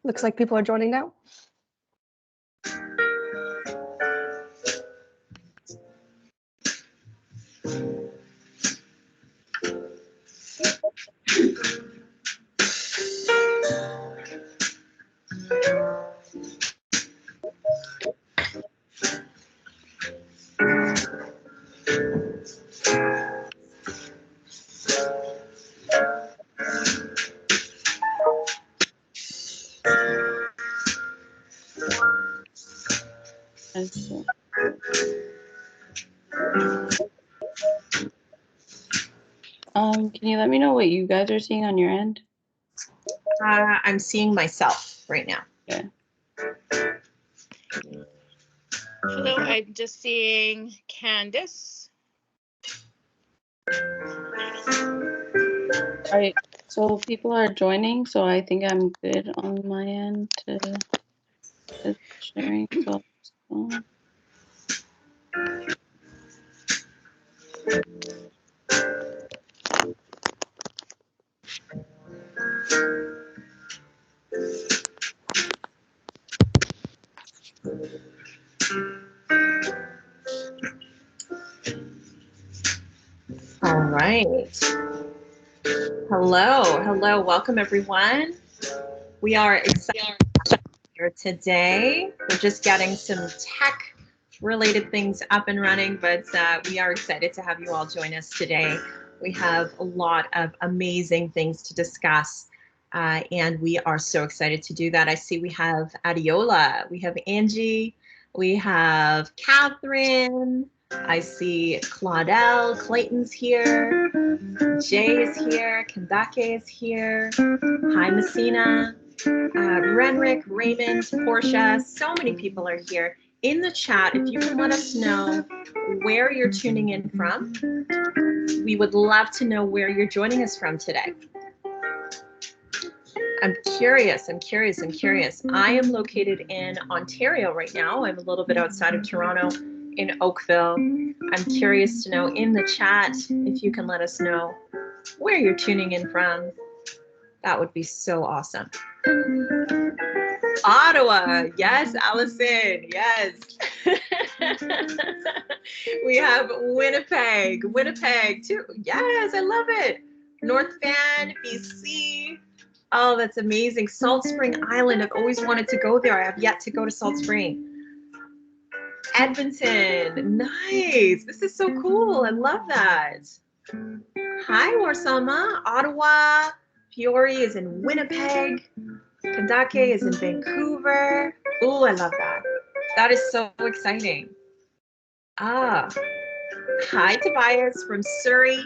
Looks like people are joining now. Can you let me know what you guys are seeing on your end? I'm seeing myself right now. Yeah. Hello, I'm just seeing Candice. All right, so people are joining, so I think I'm good on my end to sharing. So, All right. Hello, welcome everyone. We are excited here today. We're just getting some tech related things up and running, but we are excited to have you all join us today. We have a lot of amazing things to discuss, and we are so excited to do that. I see we have Adiola, we have Angie, we have Catherine, I see Claudel, Clayton's here, Jay is here, Kendake is here, hi Messina, Renrick, Raymond, Portia, so many people are here. In the chat, if you can let us know where you're tuning in from, we would love to know where you're joining us from today. I'm curious. I am located in Ontario right now. I'm a little bit outside of Toronto in Oakville. I'm curious to know in the chat if you can let us know where you're tuning in from. That would be so awesome. Ottawa, yes, Allison, yes. We have Winnipeg too. Yes, I love it. North Van, BC. Oh, that's amazing. Salt Spring Island. I've always wanted to go there. I have yet to go to Salt Spring. Edmonton, nice. This is so cool. I love that. Hi, Warsama. Ottawa. Fiore is in Winnipeg. Kendake is in Vancouver. Oh, I love that. That is so exciting. Ah, hi, Tobias from Surrey,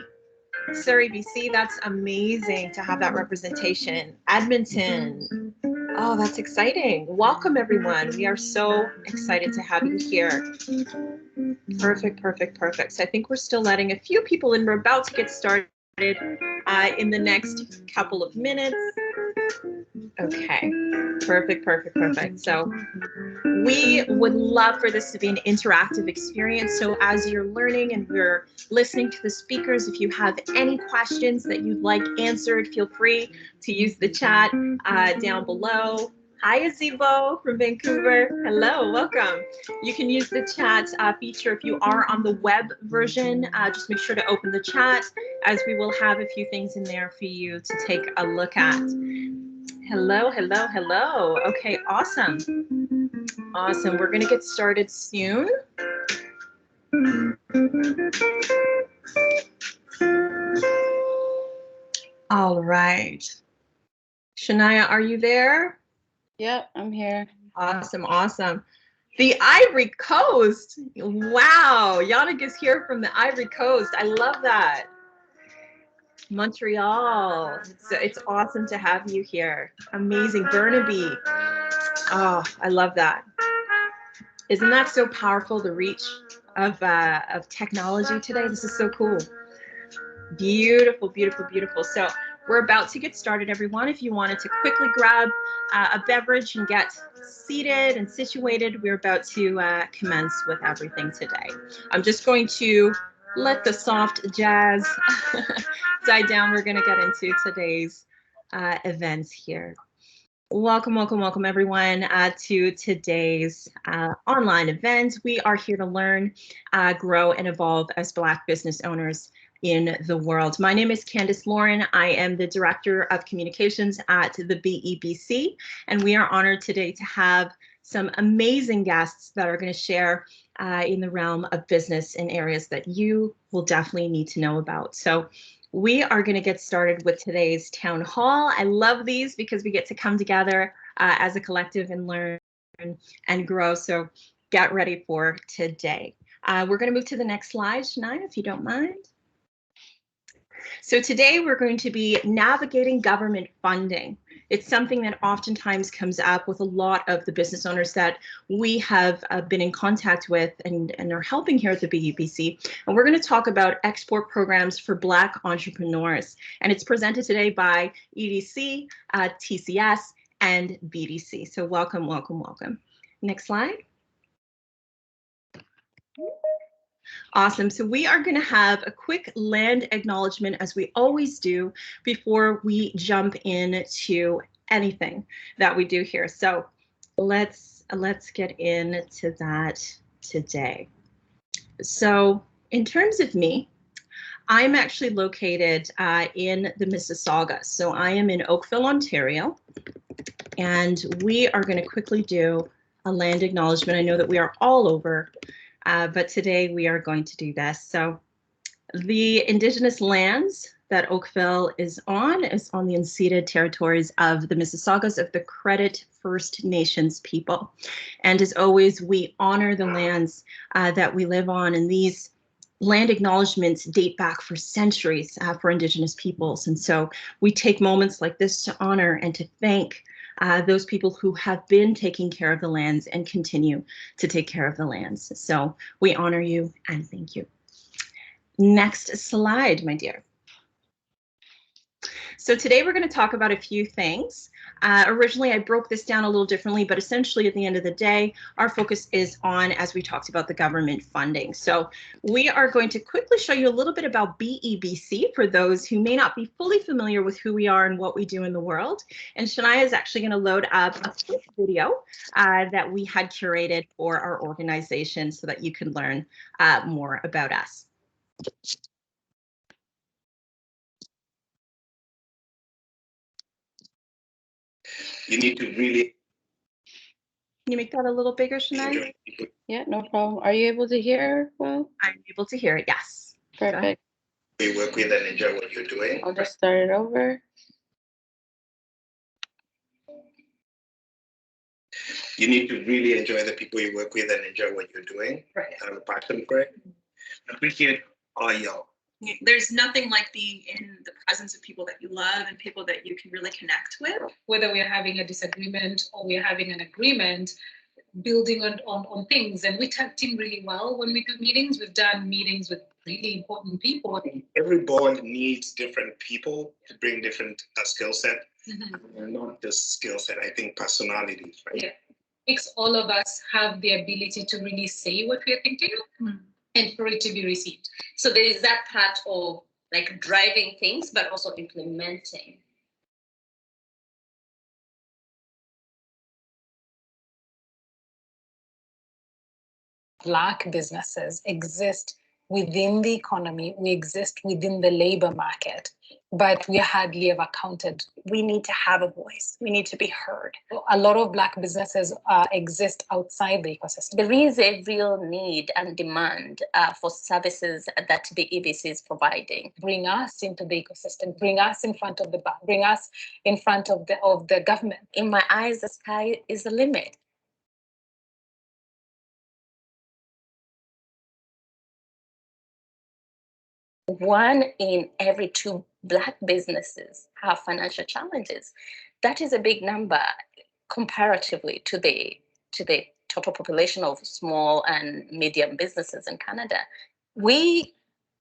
BC. That's amazing to have that representation. Edmonton. Oh, that's exciting. Welcome, everyone. We are so excited to have you here. Perfect. So I think we're still letting a few people in. We're about to get started in the next couple of minutes. Okay, perfect. So we would love for this to be an interactive experience. So as you're learning and we're listening to the speakers, if you have any questions that you'd like answered, feel free to use the chat down below. Hi, Azibo from Vancouver. Hello, welcome. You can use the chat feature if you are on the web version. Just make sure to open the chat, as we will have a few things in there for you to take a look at. Hello. Okay, awesome. We're going to get started soon. All right. Shania, are you there? Yep, I'm here. Awesome. The Ivory Coast. Wow. Yannick is here from the Ivory Coast. I love that. Montreal. It's awesome to have you here. Amazing. Burnaby. Oh, I love that. Isn't that so powerful, the reach of technology today? This is so cool. Beautiful. So we're about to get started, everyone. If you wanted to quickly grab a beverage and get seated and situated, we're about to commence with everything today. I'm just going to let the soft jazz die down. We're going to get into today's events here. Welcome, welcome, welcome everyone to today's online event. We are here to learn, grow, and evolve as Black business owners in the world. My name is Candice Lauren. I am the Director of Communications at the BEBC, and we are honored today to have some amazing guests that are going to share in the realm of business in areas that you will definitely need to know about. So we are going to get started with today's town hall. I love these because we get to come together as a collective and learn and grow. So get ready for today. We're going to move to the next slide, Shania, if you don't mind. So today we're going to be navigating government funding. It's something that oftentimes comes up with a lot of the business owners that we have been in contact with and are helping here at the BEBC. And we're going to talk about export programs for Black entrepreneurs. And it's presented today by EDC, TCS, and BDC. So welcome, welcome, welcome. Next slide. Awesome. So we are going to have a quick land acknowledgement, as we always do, before we jump into anything that we do here. So let's get into that today. So in terms of me, I'm actually located in the Mississauga. So I am in Oakville, Ontario, and we are going to quickly do a land acknowledgement. I know that we are all over, but today we are going to do this. So the Indigenous lands that Oakville is on the unceded territories of the Mississaugas of the Credit First Nations people. And as always, we honor the lands that we live on, and these land acknowledgements date back for centuries for Indigenous peoples. And so we take moments like this to honor and to thank those people who have been taking care of the lands and continue to take care of the lands. So we honor you and thank you. Next slide, my dear. So today we're going to talk about a few things. Originally, I broke this down a little differently, but essentially at the end of the day, our focus is on, as we talked about, the government funding. So we are going to quickly show you a little bit about BEBC for those who may not be fully familiar with who we are and what we do in the world. And Shania is actually going to load up a quick video that we had curated for our organization so that you can learn more about us. You need to really. Can you make that a little bigger, Shania? Yeah, no problem. Are you able to hear well? I'm able to hear it, yes. Perfect. We work with and enjoy what you're doing. I'll just start it over. You need to really enjoy the people you work with and enjoy what you're doing. Right. Have a passion for it. Appreciate all y'all. There's nothing like being in the presence of people that you love and people that you can really connect with. Whether we're having a disagreement or we're having an agreement, building on things. And we tag team really well when we do meetings. We've done meetings with really important people. Every board needs different people to bring different skill set. Mm-hmm. Not just skill set, I think personalities, right? Yeah. Makes all of us have the ability to really say what we're thinking and for it to be received. So there is that part of like driving things, but also implementing. Black businesses exist within the economy, we exist within the labor market, but we are hardly ever counted. We need to have a voice. We need to be heard. A lot of Black businesses exist outside the ecosystem. There is a real need and demand for services that the EBC is providing. Bring us into the ecosystem, bring us in front of the bank, bring us in front of the government. In my eyes, the sky is the limit. One in every 2 Black businesses have financial challenges. That is a big number comparatively to the total population of small and medium businesses in Canada. We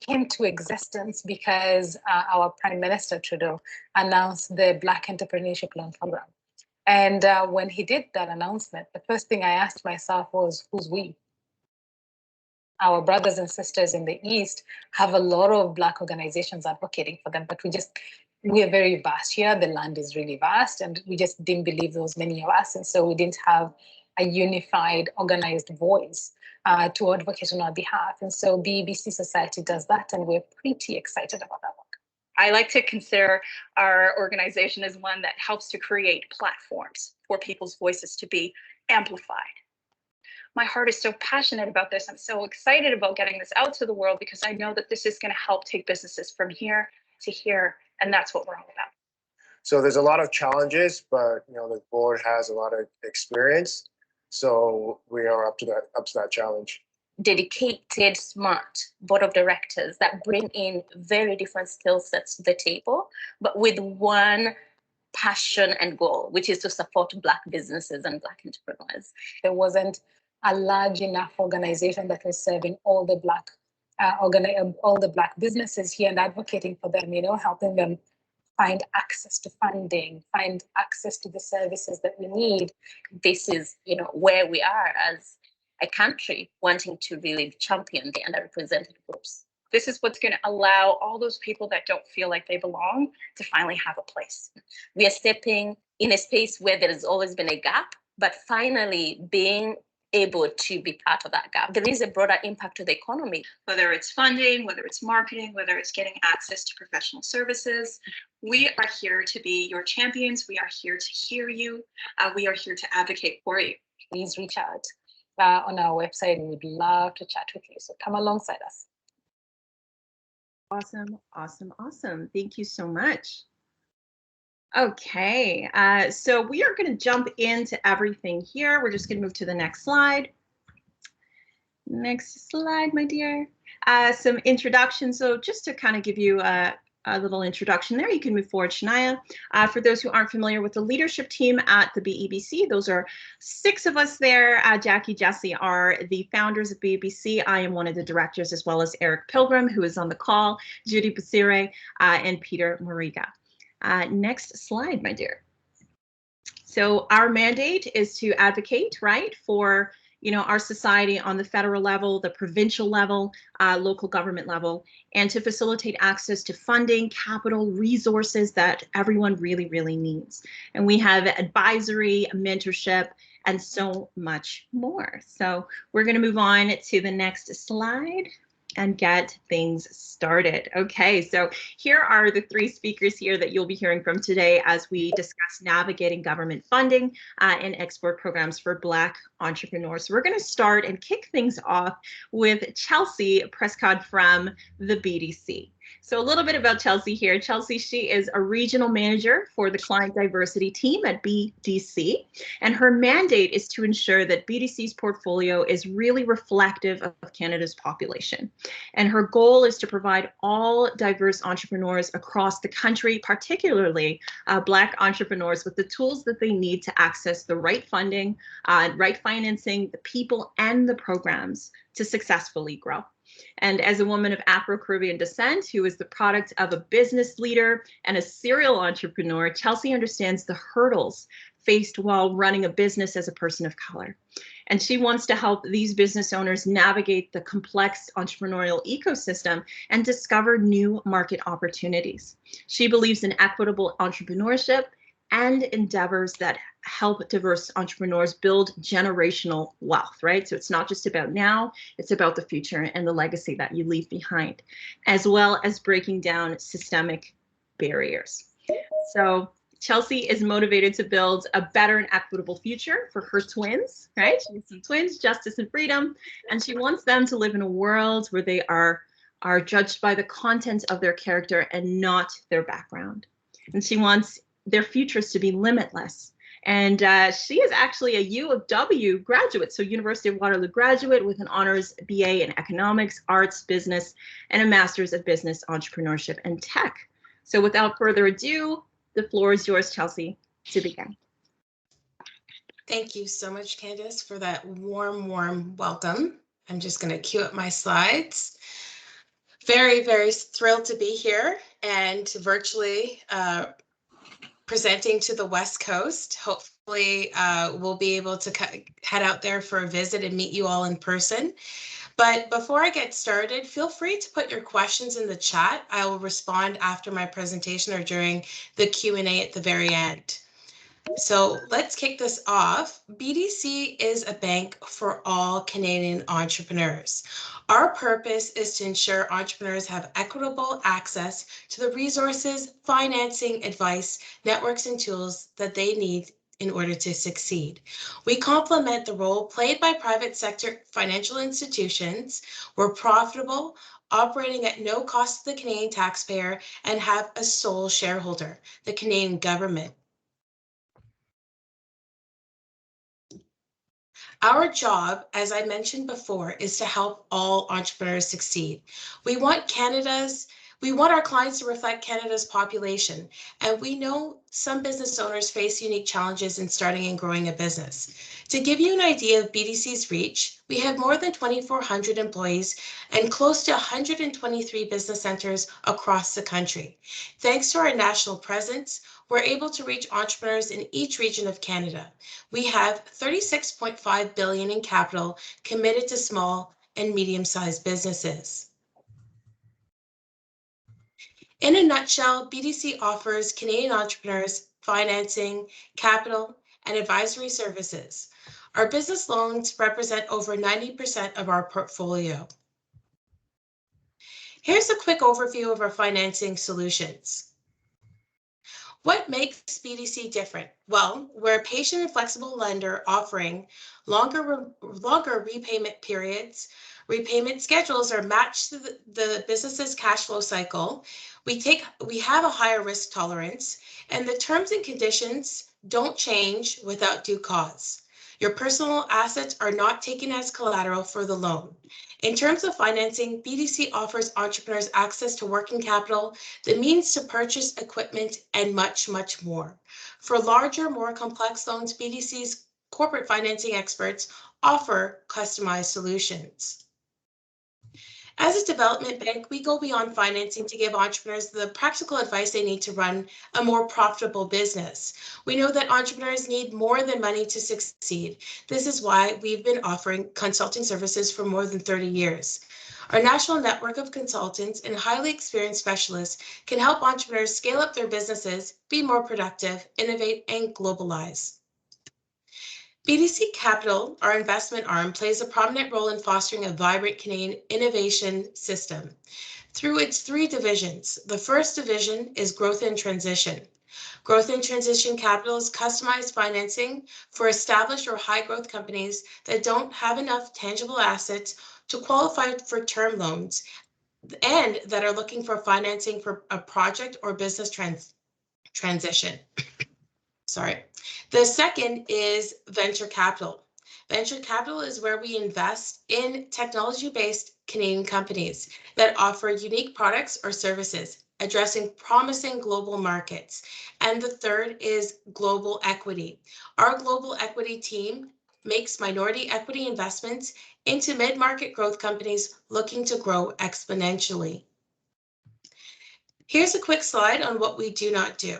came to existence because our Prime Minister Trudeau announced the Black Entrepreneurship Loan Program. And when he did that announcement, the first thing I asked myself was, who's we? Our brothers and sisters in the East have a lot of Black organizations advocating for them, but we are very vast here. The land is really vast, and we just didn't believe there was many of us, and so we didn't have a unified, organized voice to advocate on our behalf. And so BEBC Society does that, and we're pretty excited about that work. I like to consider our organization as one that helps to create platforms for people's voices to be amplified. My heart is so passionate about this. I'm so excited about getting this out to the world because I know that this is going to help take businesses from here to here, and that's what we're all about. So there's a lot of challenges, but the board has a lot of experience, so we are up to that challenge. Dedicated, smart board of directors that bring in very different skill sets to the table, but with one passion and goal, which is to support Black businesses and Black entrepreneurs. There wasn't a large enough organization that was serving all the Black businesses here and advocating for them, helping them find access to funding, find access to the services that we need. This is, where we are as a country wanting to really champion the underrepresented groups. This is what's going to allow all those people that don't feel like they belong to finally have a place. We are stepping in a space where there has always been a gap, but finally being able to be part of that gap. There is a broader impact to the economy. Whether it's funding, whether it's marketing, whether it's getting access to professional services, we are here to be your champions. We are here to hear you. We are here to advocate for you. Please reach out on our website. We would love to chat with you. So come alongside us. Awesome, awesome, awesome. Thank you so much. Okay, so we are going to jump into everything here. We're just going to move to the next slide. Next slide, my dear. Some introduction. So just to kind of give you a little introduction there, you can move forward, Shania. For those who aren't familiar with the leadership team at the BEBC, those are 6 of us there. Jackie, Jesse are the founders of BEBC. I am one of the directors, as well as Eric Pilgrim, who is on the call, Judy Basire, and Peter Mariga. Next slide, my dear. So our mandate is to advocate, right, for our society on the federal level, the provincial level, local government level, and to facilitate access to funding, capital, resources that everyone really, really needs. And we have advisory, mentorship, and so much more. So we're going to move on to the next slide and get things started. Okay, so here are the 3 speakers here that you'll be hearing from today as we discuss navigating government funding and export programs for Black entrepreneurs. So we're going to start and kick things off with Chelsea Prescott from the BDC. So a little bit about Chelsea here. Chelsea, she is a regional manager for the client diversity team at BDC, and her mandate is to ensure that BDC's portfolio is really reflective of Canada's population. And her goal is to provide all diverse entrepreneurs across the country, particularly Black entrepreneurs, with the tools that they need to access the right funding, right financing, the people, and the programs to successfully grow. And as a woman of Afro-Caribbean descent who is the product of a business leader and a serial entrepreneur, Chelsea understands the hurdles faced while running a business as a person of color. And she wants to help these business owners navigate the complex entrepreneurial ecosystem and discover new market opportunities. She believes in equitable entrepreneurship and endeavors that help diverse entrepreneurs build generational wealth, right? So it's not just about now, it's about the future and the legacy that you leave behind, as well as breaking down systemic barriers. So Chelsea is motivated to build a better and equitable future for her twins, right? She has some twins, Justice and Freedom, and she wants them to live in a world where they are judged by the content of their character and not their background. And she wants their futures to be limitless. And she is actually a U of W graduate, so University of Waterloo graduate with an honors BA in economics, arts, business, and a master's of business, entrepreneurship, and tech. So without further ado, the floor is yours, Chelsea, to begin. Thank you so much, Candace, for that warm, warm welcome. I'm just going to cue up my slides. Very, very thrilled to be here and virtually presenting to the West Coast. Hopefully we'll be able to head out there for a visit and meet you all in person. But before I get started, feel free to put your questions in the chat. I will respond after my presentation or during the Q&A at the very end. So let's kick this off. BDC is a bank for all Canadian entrepreneurs. Our purpose is to ensure entrepreneurs have equitable access to the resources, financing, advice, networks, and tools that they need in order to succeed. We complement the role played by private sector financial institutions. We're profitable, operating at no cost to the Canadian taxpayer, and have a sole shareholder, the Canadian government. Our job, as I mentioned before, is to help all entrepreneurs succeed. We want our clients to reflect Canada's population, and we know some business owners face unique challenges in starting and growing a business. To give you an idea of BDC's reach, we have more than 2,400 employees and close to 123 business centers across the country. Thanks to our national presence, we're able to reach entrepreneurs in each region of Canada. We have $36.5 billion in capital committed to small and medium-sized businesses. In a nutshell, BDC offers Canadian entrepreneurs financing, capital, and advisory services. Our business loans represent over 90% of our portfolio. Here's a quick overview of our financing solutions. What makes BDC different? Well, we're a patient and flexible lender offering longer repayment periods. Repayment schedules are matched to the business's cash flow cycle. We have a higher risk tolerance, and the terms and conditions don't change without due cause. Your personal assets are not taken as collateral for the loan. In terms of financing, BDC offers entrepreneurs access to working capital, the means to purchase equipment, and much, much more. For larger, more complex loans, BDC's corporate financing experts offer customized solutions. As a development bank, we go beyond financing to give entrepreneurs the practical advice they need to run a more profitable business. We know that entrepreneurs need more than money to succeed. This is why we've been offering consulting services for more than 30 years. Our national network of consultants and highly experienced specialists can help entrepreneurs scale up their businesses, be more productive, innovate, and globalize. BDC Capital, our investment arm, plays a prominent role in fostering a vibrant Canadian innovation system through its 3 divisions. The first division is Growth and Transition. Growth and Transition Capital is customized financing for established or high-growth companies that don't have enough tangible assets to qualify for term loans and that are looking for financing for a project or business transition. Sorry. The second is venture capital. Venture capital is where we invest in technology-based Canadian companies that offer unique products or services addressing promising global markets. And the third is global equity. Our global equity team makes minority equity investments into mid-market growth companies looking to grow exponentially. Here's a quick slide on what we do not do.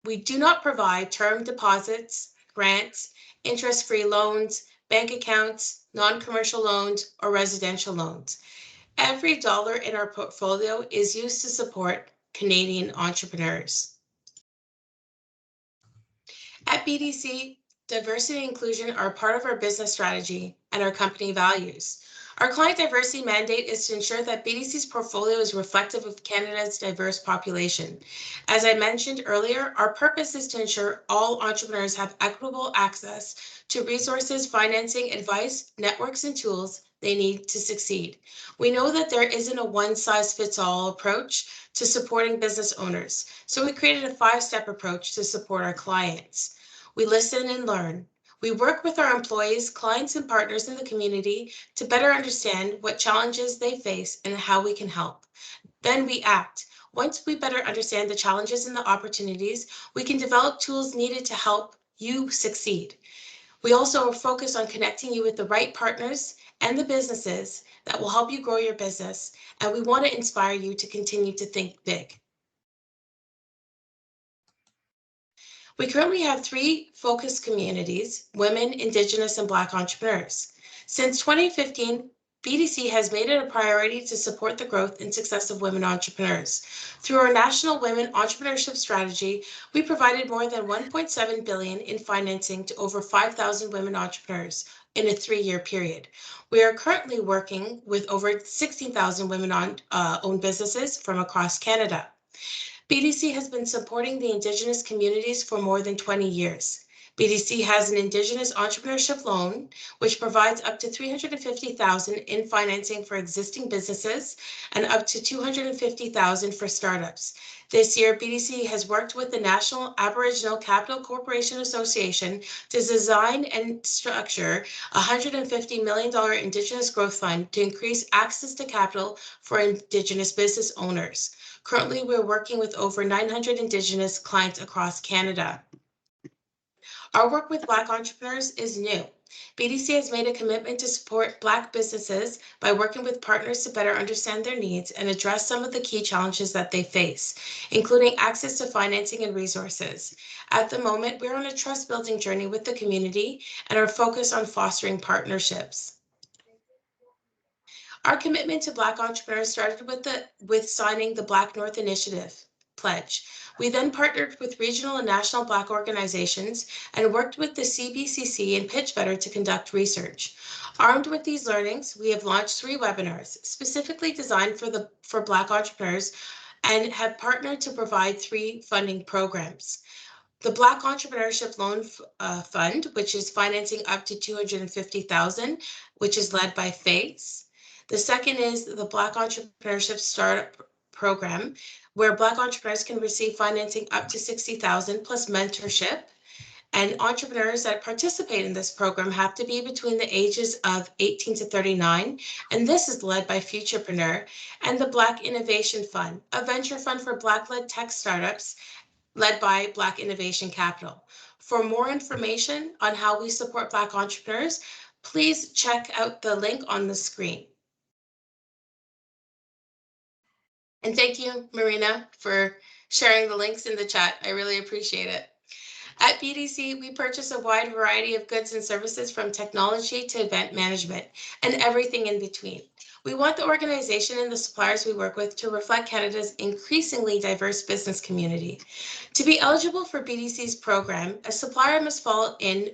We do not provide term deposits, grants, interest-free loans, bank accounts, non-commercial loans, or residential loans. Every dollar in our portfolio is used to support Canadian entrepreneurs. At BDC, diversity and inclusion are part of our business strategy and our company values. Our client diversity mandate is to ensure that BDC's portfolio is reflective of Canada's diverse population. As I mentioned earlier, our purpose is to ensure all entrepreneurs have equitable access to resources, financing, advice, networks, and tools they need to succeed. We know that there isn't a one-size-fits-all approach to supporting business owners, so we created a 5-step approach to support our clients. We listen and learn. We work with our employees, clients, and partners in the community to better understand what challenges they face and how we can help. Then we act. Once we better understand the challenges and the opportunities, we can develop tools needed to help you succeed. We also are focused on connecting you with the right partners and the businesses that will help you grow your business, and we want to inspire you to continue to think big. We currently have 3 focus communities: women, Indigenous, and Black entrepreneurs. Since 2015, BDC has made it a priority to support the growth and success of women entrepreneurs. Through our National Women Entrepreneurship Strategy, we provided more than $1.7 billion in financing to over 5,000 women entrepreneurs in a 3-year period. We are currently working with over 16,000 women-owned businesses from across Canada. BDC has been supporting the Indigenous communities for more than 20 years. BDC has an Indigenous entrepreneurship loan, which provides up to $350,000 in financing for existing businesses and up to $250,000 for startups. This year, BDC has worked with the National Aboriginal Capital Corporation Association to design and structure a $150 million Indigenous Growth Fund to increase access to capital for Indigenous business owners. Currently, we're working with over 900 Indigenous clients across Canada. Our work with Black entrepreneurs is new. BDC has made a commitment to support Black businesses by working with partners to better understand their needs and address some of the key challenges that they face, including access to financing and resources. At the moment, we're on a trust-building journey with the community and are focused on fostering partnerships. Our commitment to Black entrepreneurs started with signing the Black North Initiative pledge. We then partnered with regional and national Black organizations and worked with the CBCC and Pitch Better to conduct research. Armed with these learnings, we have launched 3 webinars specifically designed for Black entrepreneurs and have partnered to provide 3 funding programs. The Black Entrepreneurship Loan Fund, which is financing up to $250,000, which is led by FACE. The second is the Black Entrepreneurship Startup Program, where Black entrepreneurs can receive financing up to $60,000 plus mentorship. And entrepreneurs that participate in this program have to be between the ages of 18 to 39. And this is led by Futurepreneur. And the Black Innovation Fund, a venture fund for Black-led tech startups led by Black Innovation Capital. For more information on how we support Black entrepreneurs, please check out the link on the screen. And thank you, Marina, for sharing the links in the chat. I really appreciate it. At BDC, we purchase a wide variety of goods and services from technology to event management and everything in between. We want the organization and the suppliers we work with to reflect Canada's increasingly diverse business community. To be eligible for BDC's program, a supplier must fall in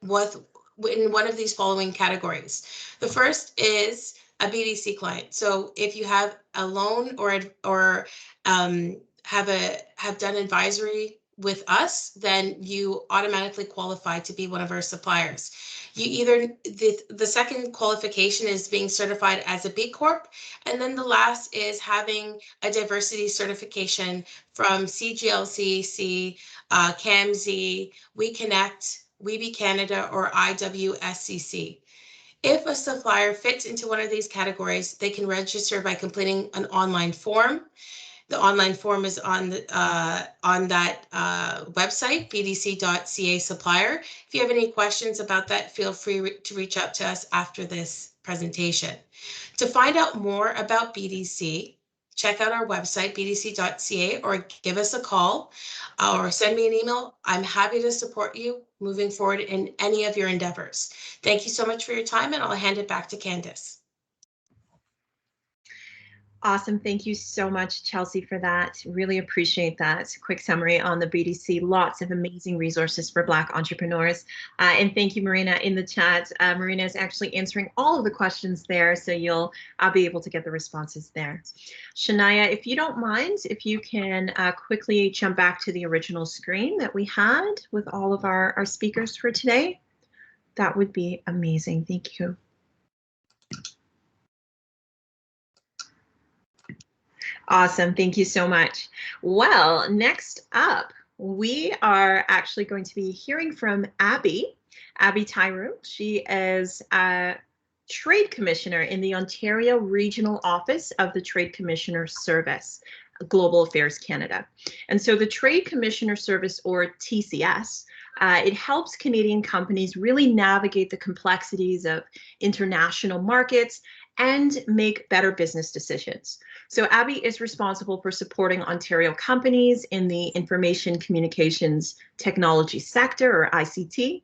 one of these following categories. The first is a BDC client. So if you have a loan or have done advisory with us, then you automatically qualify to be one of our suppliers. You either, the second qualification is being certified as a B Corp, and then the last is having a diversity certification from CGLCC, CAMZ, We Connect, WeBe Canada, or IWSCC. If a supplier fits into one of these categories, they can register by completing an online form. The online form is on that website, bdc.ca supplier. If you have any questions about that, feel free to reach out to us after this presentation. To find out more about BDC, check out our website, bdc.ca, or give us a call or send me an email. I'm happy to support you moving forward in any of your endeavors. Thank you so much for your time, and I'll hand it back to Candice. Awesome. Thank you so much, Chelsea, for that. Really appreciate that. Quick summary on the BDC. Lots of amazing resources for Black entrepreneurs. And thank you, Marina, in the chat. Marina is actually answering all of the questions there, so you'll be able to get the responses there. Shania, if you don't mind, if you can quickly jump back to the original screen that we had with all of our speakers for today, that would be amazing. Thank you. Awesome. Thank you so much. Well, next up, we are actually going to be hearing from Abby Tyrone. She is a Trade Commissioner in the Ontario Regional Office of the Trade Commissioner Service, Global Affairs Canada. And so the Trade Commissioner Service, or TCS, it helps Canadian companies really navigate the complexities of international markets and make better business decisions. So Abby is responsible for supporting Ontario companies in the information communications technology sector, or ICT.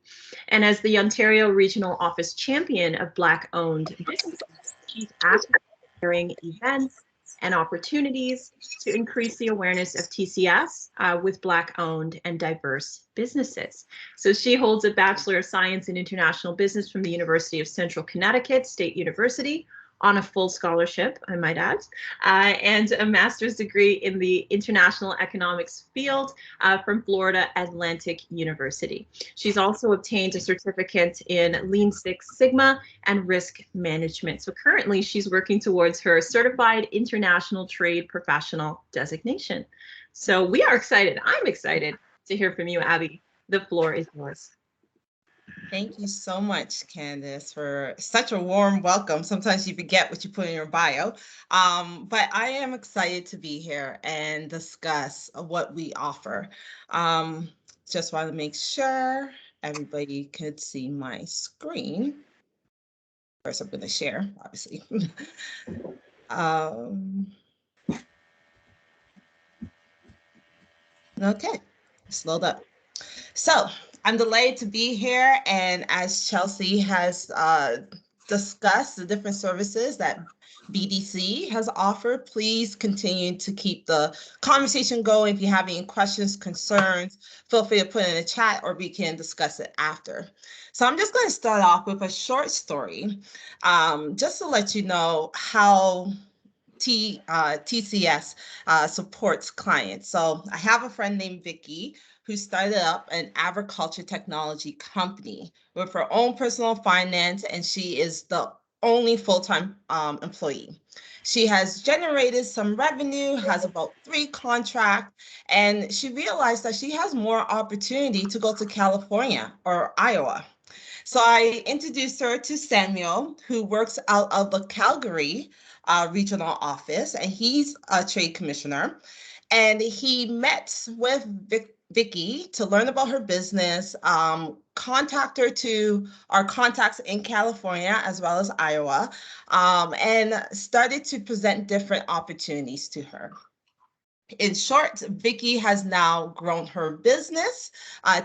And as the Ontario Regional Office Champion of Black-owned businesses, she's actively preparing events and opportunities to increase the awareness of TCS with Black-owned and diverse businesses. So she holds a Bachelor of Science in International Business from the University of Central Connecticut State University on a full scholarship, I might add, and a master's degree in the international economics field from Florida Atlantic University. She's also obtained a certificate in Lean Six Sigma and risk management. So currently she's working towards her certified international trade professional designation. So we are excited. I'm excited to hear from you, Abby. The floor is yours. Thank you so much, Candace, for such a warm welcome. Sometimes you forget what you put in your bio, but I am excited to be here and discuss what we offer. Just want to make sure everybody could see my screen. First, I'm going to share, obviously. Okay, slowed up. So I'm delighted to be here, and as Chelsea has discussed the different services that BDC has offered, please continue to keep the conversation going. If you have any questions, concerns, feel free to put it in the chat, or we can discuss it after. So I'm just going to start off with a short story, just to let you know how TCS supports clients. So I have a friend named Vicky who started up an agriculture technology company with her own personal finance, and she is the only full-time employee. She has generated some revenue, has about 3 contracts, and she realized that she has more opportunity to go to California or Iowa. So I introduced her to Samuel, who works out of the Calgary regional office, and he's a trade commissioner. And he met with Vicky to learn about her business, contact her to our contacts in California as well as Iowa, and started to present different opportunities to her. In short, Vicky has now grown her business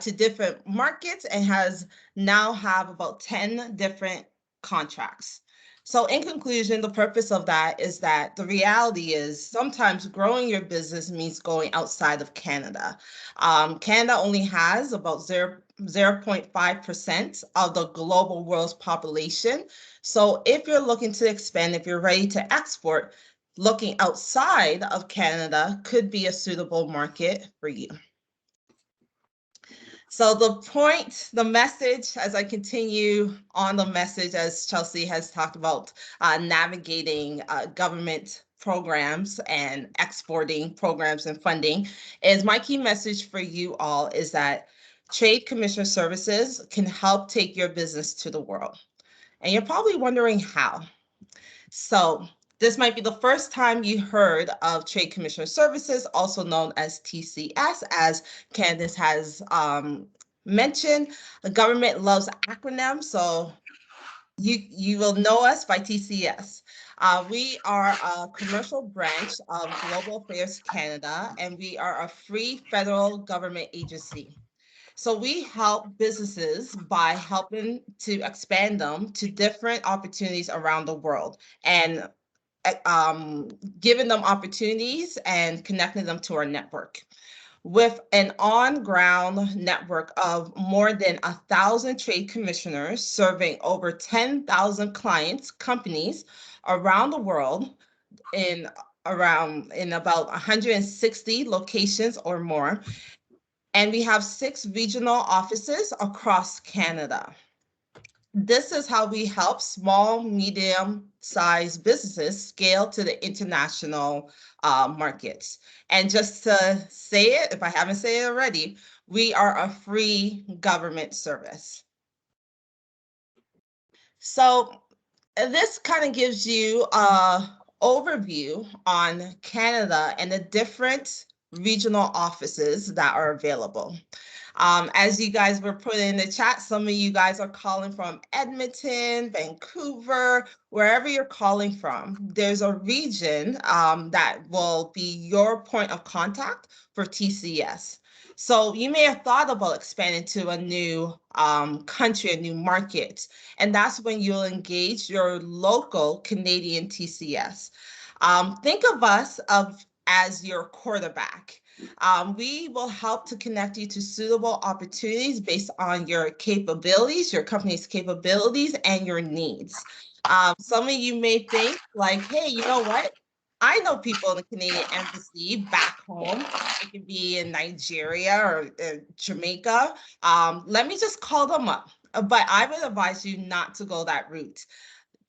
to different markets and has now have about 10 different contracts. So in conclusion, the purpose of that is that the reality is sometimes growing your business means going outside of Canada. Canada only has about 0.5% of the global world's population. So if you're looking to expand, if you're ready to export, looking outside of Canada could be a suitable market for you. So the point, the message, as I continue on the message, as Chelsea has talked about, navigating government programs and exporting programs and funding, is my key message for you all is that Trade Commissioner Services can help take your business to the world. And you're probably wondering how. So this might be the first time you heard of Trade Commissioner Services, also known as TCS, as Candace has mentioned. The government loves acronyms, so you will know us by TCS. We are a commercial branch of Global Affairs Canada, and we are a free federal government agency. So we help businesses by helping to expand them to different opportunities around the world, and giving them opportunities and connecting them to our network. With an on-ground network of more than 1,000 trade commissioners serving over 10,000 clients, companies around the world in about 160 locations or more. And we have 6 regional offices across Canada. This is how we help small, medium-sized businesses scale to the international markets. And just to say it, if I haven't said it already, we are a free government service. So this kind of gives you an overview on Canada and the different regional offices that are available. As you guys were putting in the chat, some of you guys are calling from Edmonton, Vancouver, wherever you're calling from. There's a region that will be your point of contact for TCS. So you may have thought about expanding to a new country, a new market, and that's when you'll engage your local Canadian TCS. Think of us as your quarterback. We will help to connect you to suitable opportunities based on your capabilities, your company's capabilities, and your needs. Some of you may think like, hey, you know what? I know people in the Canadian Embassy back home. It could be in Nigeria or Jamaica. Let me just call them up. But I would advise you not to go that route.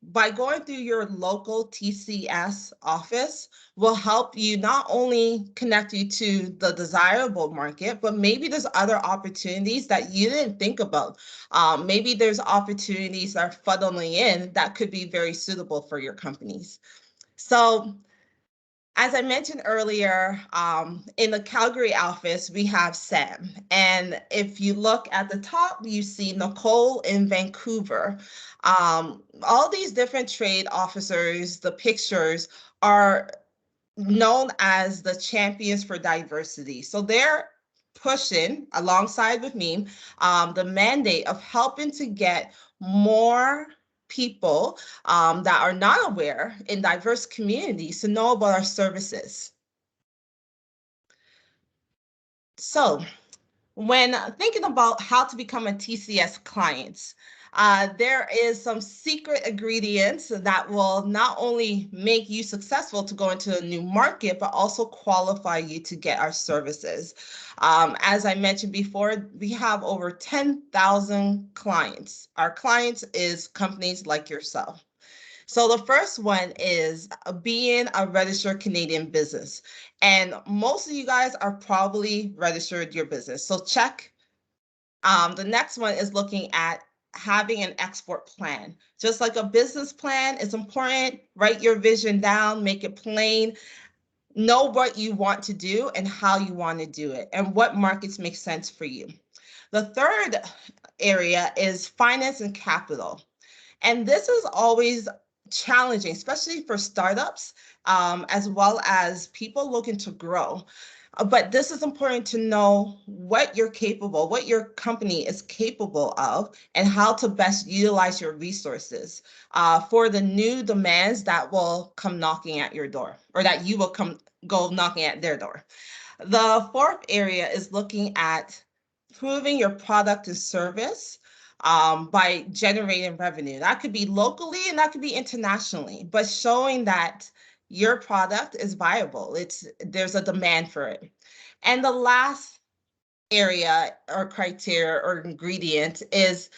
By going through your local TCS office will help you not only connect you to the desirable market, but maybe there's other opportunities that you didn't think about. Maybe there's opportunities that are funneling in that could be very suitable for your companies. So as I mentioned earlier, in the Calgary office, we have Sam. And if you look at the top, you see Nicole in Vancouver. All these different trade officers, the pictures are known as the champions for diversity. So they're pushing alongside with me the mandate of helping to get more people that are not aware in diverse communities to know about our services. So when thinking about how to become a TCS client, there is some secret ingredients that will not only make you successful to go into a new market, but also qualify you to get our services. As I mentioned before, we have over 10,000 clients. Our clients is companies like yourself. So the first one is being a registered Canadian business. And most of you guys are probably registered your business. So check. The next one is looking at having an export plan. Just like a business plan, it's important, write your vision down, make it plain, know what you want to do and how you want to do it and what markets make sense for you. The third area is finance and capital. And this is always challenging, especially for startups, as well as people looking to grow. But this is important to know what you're capable, what your company is capable of, and how to best utilize your resources for the new demands that will come knocking at your door, or that you will go knocking at their door. The fourth area is looking at proving your product and service by generating revenue. That could be locally and that could be internationally, but showing that your product is viable. There's a demand for it. And the last area or criteria or ingredient is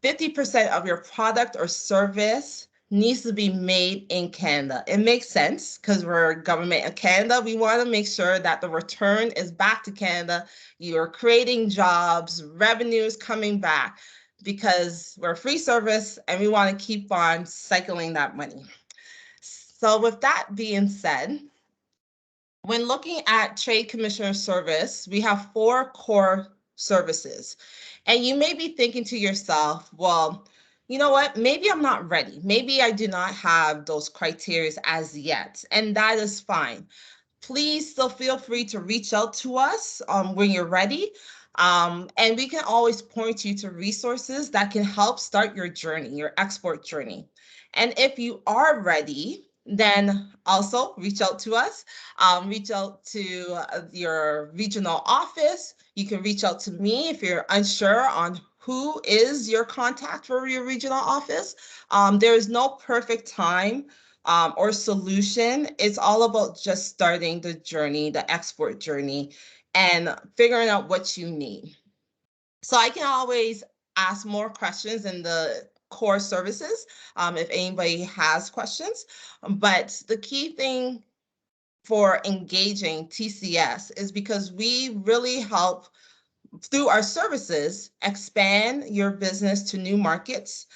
50% of your product or service needs to be made in Canada. It makes sense because we're government of Canada. We want to make sure that the return is back to Canada. You're creating jobs, revenue is coming back because we're a free service and we want to keep on cycling that money. So with that being said, when looking at Trade Commissioner service, we have 4 core services. And you may be thinking to yourself, well, you know what, maybe I'm not ready. Maybe I do not have those criteria as yet, and that is fine. Please still feel free to reach out to us when you're ready. And we can always point you to resources that can help start your journey, your export journey. And if you are ready, then also reach out to us. Reach out to your regional office. You can reach out to me if you're unsure on who is your contact for your regional office. There is no perfect time or solution. It's all about just starting the journey, the export journey, and figuring out what you need. So I can always ask more questions in the core services if anybody has questions. But the key thing for engaging TCS is because we really help through our services expand your business to new markets,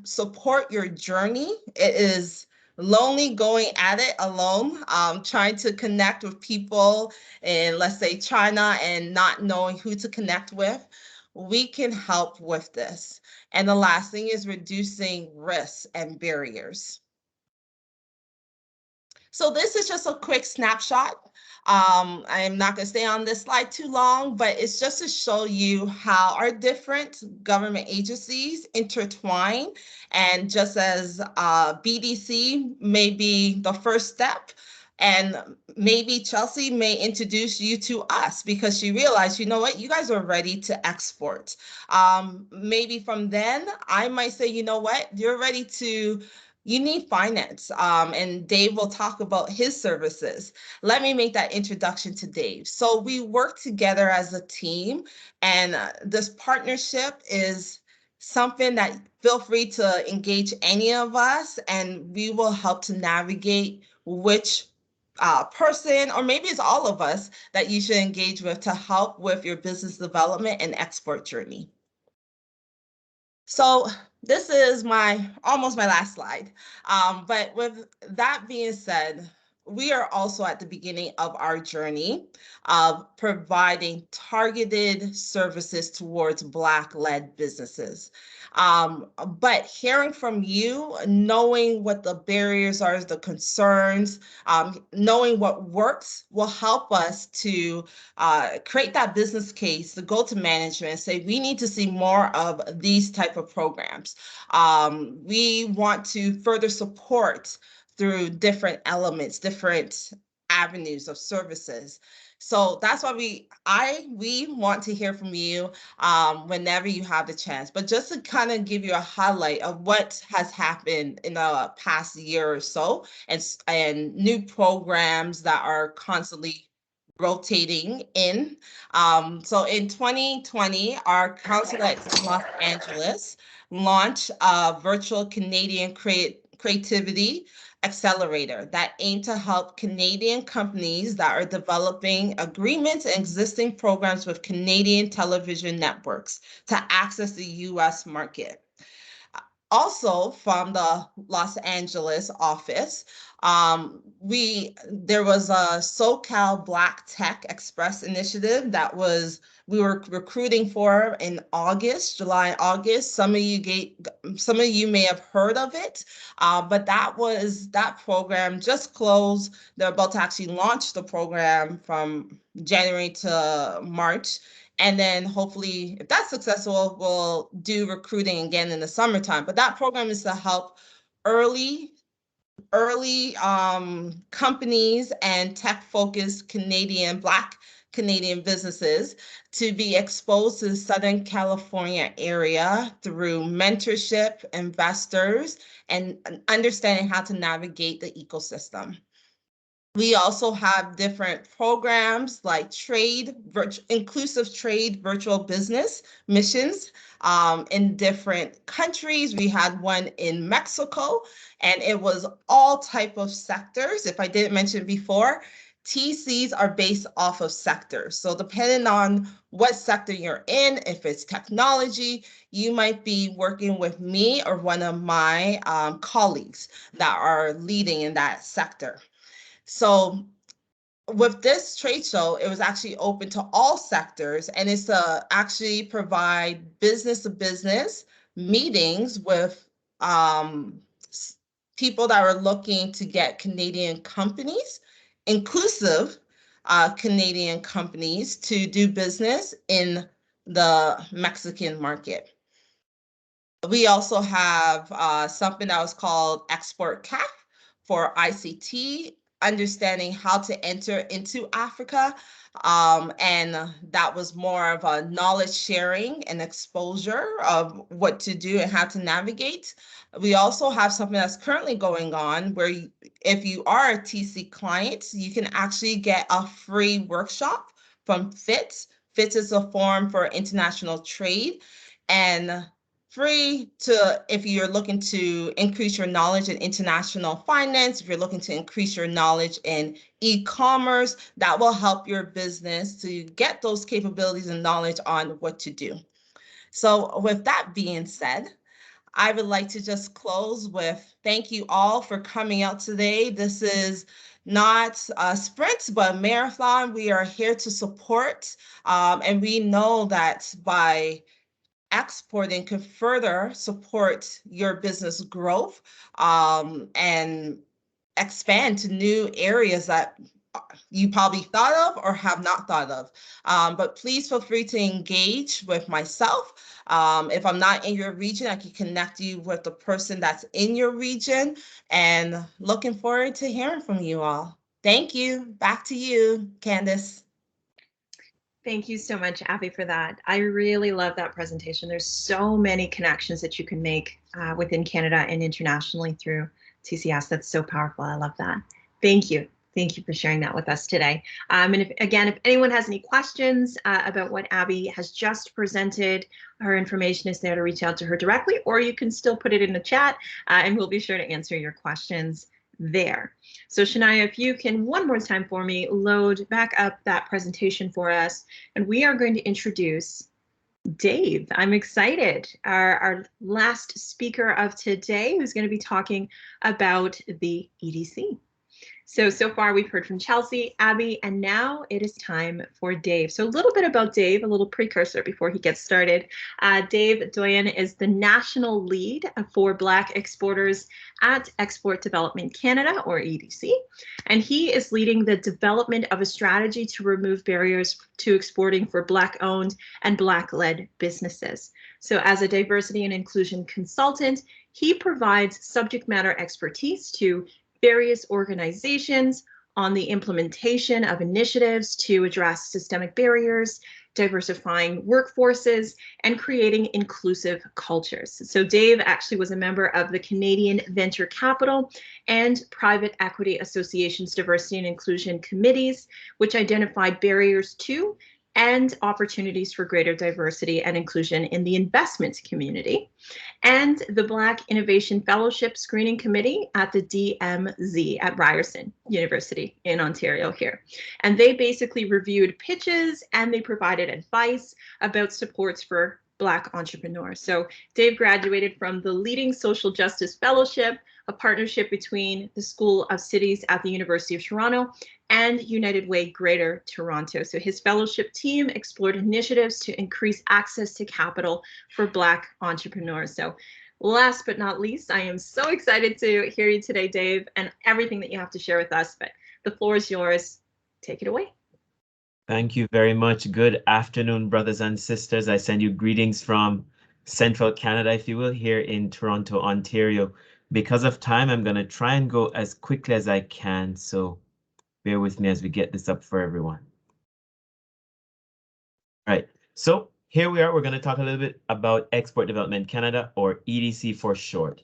support your journey. It is lonely going at it alone, trying to connect with people in, let's say, China and not knowing who to connect with. We can help with this. And the last thing is reducing risks and barriers. So this is just a quick snapshot. I'm not going to stay on this slide too long, but it's just to show you how our different government agencies intertwine. And just as BDC may be the first step, and maybe Chelsea may introduce you to us because she realized, you know what, you guys are ready to export. Maybe from then, I might say, you know what, you're ready to, you need finance. And Dave will talk about his services. Let me make that introduction to Dave. So we work together as a team, and this partnership is something that feel free to engage any of us, and we will help to navigate which person, or maybe it's all of us, that you should engage with to help with your business development and export journey. So this is almost my last slide. But with that being said, we are also at the beginning of our journey of providing targeted services towards Black-led businesses. But hearing from you, knowing what the barriers are, the concerns, knowing what works will help us to create that business case to go to management and say, we need to see more of these type of programs. We want to further support through different elements, different avenues of services. So that's why we want to hear from you whenever you have the chance. But just to kind of give you a highlight of what has happened in the past year or so, and new programs that are constantly rotating in. So in 2020, our consulate in Los Angeles launched a virtual Canadian creativity accelerator that aimed to help Canadian companies that are developing agreements and existing programs with Canadian television networks to access the US market. Also from the Los Angeles office, there was a SoCal Black Tech Express initiative that we were recruiting for in July and August. Some of you may have heard of it, but that program just closed. They're about to actually launch the program from January to March. And then hopefully, if that's successful, we'll do recruiting again in the summertime. But that program is to help early companies and tech-focused Black Canadian businesses to be exposed to the Southern California area through mentorship, investors, and understanding how to navigate the ecosystem. We also have different programs like inclusive trade virtual business missions in different countries. We had one in Mexico, and it was all type of sectors. If I didn't mention before, TCs are based off of sectors. So depending on what sector you're in, if it's technology, you might be working with me or one of my colleagues that are leading in that sector. So with this trade show, it was actually open to all sectors, and it's to actually provide business-to-business meetings with people that are looking to get Canadian companies, inclusive Canadian companies, to do business in the Mexican market. We also have something that was called Export CAF for ICT, understanding how to enter into Africa. And that was more of a knowledge sharing and exposure of what to do and how to navigate. We also have something that's currently going on where if you are a TC client, you can actually get a free workshop from FIT. FIT is a forum for international trade, and free to, if you're looking to increase your knowledge in international finance, if you're looking to increase your knowledge in e-commerce, that will help your business to get those capabilities and knowledge on what to do. So with that being said, I would like to just close with thank you all for coming out today. This is not a sprint, but a marathon. We are here to support, and we know that by exporting could further support your business growth and expand to new areas that you probably thought of or have not thought of. But please feel free to engage with myself. If I'm not in your region, I can connect you with the person that's in your region, and looking forward to hearing from you all. Thank you. Back to you, Candace. Thank you so much, Abby, for that. I really love that presentation. There's so many connections that you can make within Canada and internationally through TCS. That's so powerful. I love that. Thank you. Thank you for sharing that with us today. And if anyone has any questions about what Abby has just presented, her information is there to reach out to her directly, or you can still put it in the chat and we'll be sure to answer your questions there. So Shania, if you can one more time for me, load back up that presentation for us, and we are going to introduce Dave. I'm excited. Our last speaker of today, who's going to be talking about the EDC. So far we've heard from Chelsea, Abby, and now it is time for Dave. So a little bit about Dave, a little precursor before he gets started. Dave Doyen is the national lead for Black exporters at Export Development Canada, or EDC, and he is leading the development of a strategy to remove barriers to exporting for Black-owned and Black-led businesses. So as a diversity and inclusion consultant, he provides subject matter expertise to various organizations on the implementation of initiatives to address systemic barriers, diversifying workforces, and creating inclusive cultures. So Dave actually was a member of the Canadian Venture Capital and Private Equity Association's Diversity and Inclusion Committees, which identified barriers to and opportunities for greater diversity and inclusion in the investment community, and the Black Innovation Fellowship Screening Committee at the DMZ at Ryerson University in Ontario here. And they basically reviewed pitches and they provided advice about supports for Black entrepreneurs. So Dave graduated from the Leading Social Justice Fellowship, a partnership between the School of Cities at the University of Toronto and United Way Greater Toronto. So his fellowship team explored initiatives to increase access to capital for Black entrepreneurs. So last but not least, I am so excited to hear you today, Dave, and everything that you have to share with us, but the floor is yours. Take it away. Thank you very much. Good afternoon, brothers and sisters. I send you greetings from Central Canada, if you will, here in Toronto, Ontario. Because of time, I'm going to try and go as quickly as I can, so bear with me as we get this up for everyone. All right, so here we are. We're going to talk a little bit about Export Development Canada, or EDC for short.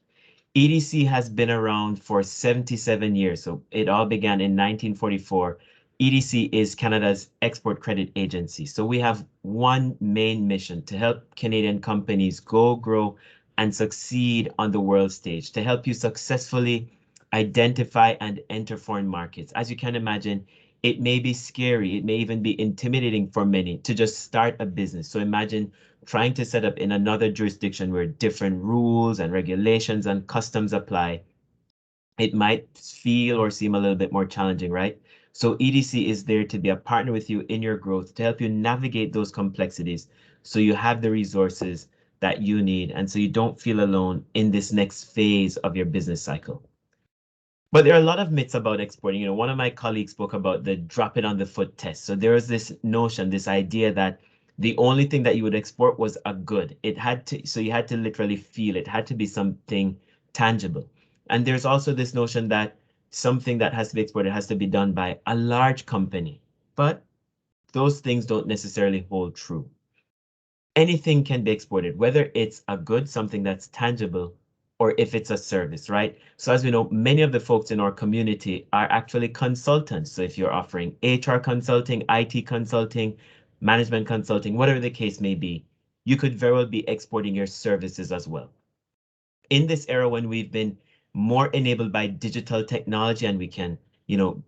EDC has been around for 77 years, so it all began in 1944. EDC is Canada's export credit agency. So we have one main mission: to help Canadian companies go, grow, and succeed on the world stage, to help you successfully identify and enter foreign markets. As you can imagine, it may be scary, it may even be intimidating for many to just start a business. So imagine trying to set up in another jurisdiction where different rules and regulations and customs apply. It might feel or seem a little bit more challenging, right? So EDC is there to be a partner with you in your growth, to help you navigate those complexities so you have the resources that you need, and so you don't feel alone in this next phase of your business cycle. But there are a lot of myths about exporting. You know, one of my colleagues spoke about the drop it on the foot test. So there is this notion, this idea that the only thing that you would export was a good. It had to, so you had to literally feel it, had to be something tangible. And there's also this notion that something that has to be exported has to be done by a large company. But those things don't necessarily hold true. Anything can be exported, whether it's a good, something that's tangible, or if it's a service, right? So as we know, many of the folks in our community are actually consultants. So if you're offering HR consulting, IT consulting, management consulting, whatever the case may be, you could very well be exporting your services as well. In this era when we've been more enabled by digital technology and we can,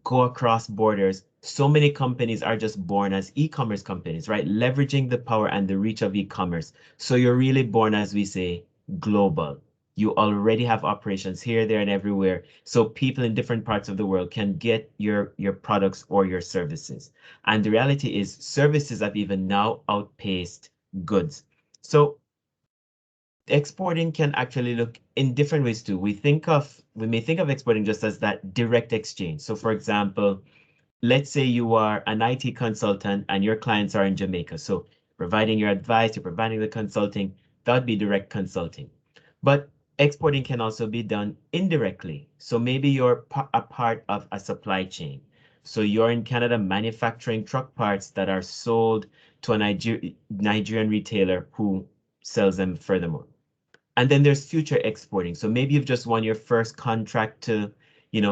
go across borders, so many companies are just born as e-commerce companies, right? Leveraging the power and the reach of e-commerce. So you're really born, as we say, global. You already have operations here, there, and everywhere. So people in different parts of the world can get your products or your services. And the reality is services have even now outpaced goods. So exporting can actually look in different ways too. We may think of exporting just as that direct exchange. So for example, let's say you are an IT consultant and your clients are in Jamaica. So providing your advice, you're providing the consulting, that would be direct consulting. But exporting can also be done indirectly. So maybe you're a part of a supply chain. So you're in Canada manufacturing truck parts that are sold to a Nigerian retailer who sells them furthermore. And then there's future exporting. So maybe you've just won your first contract to,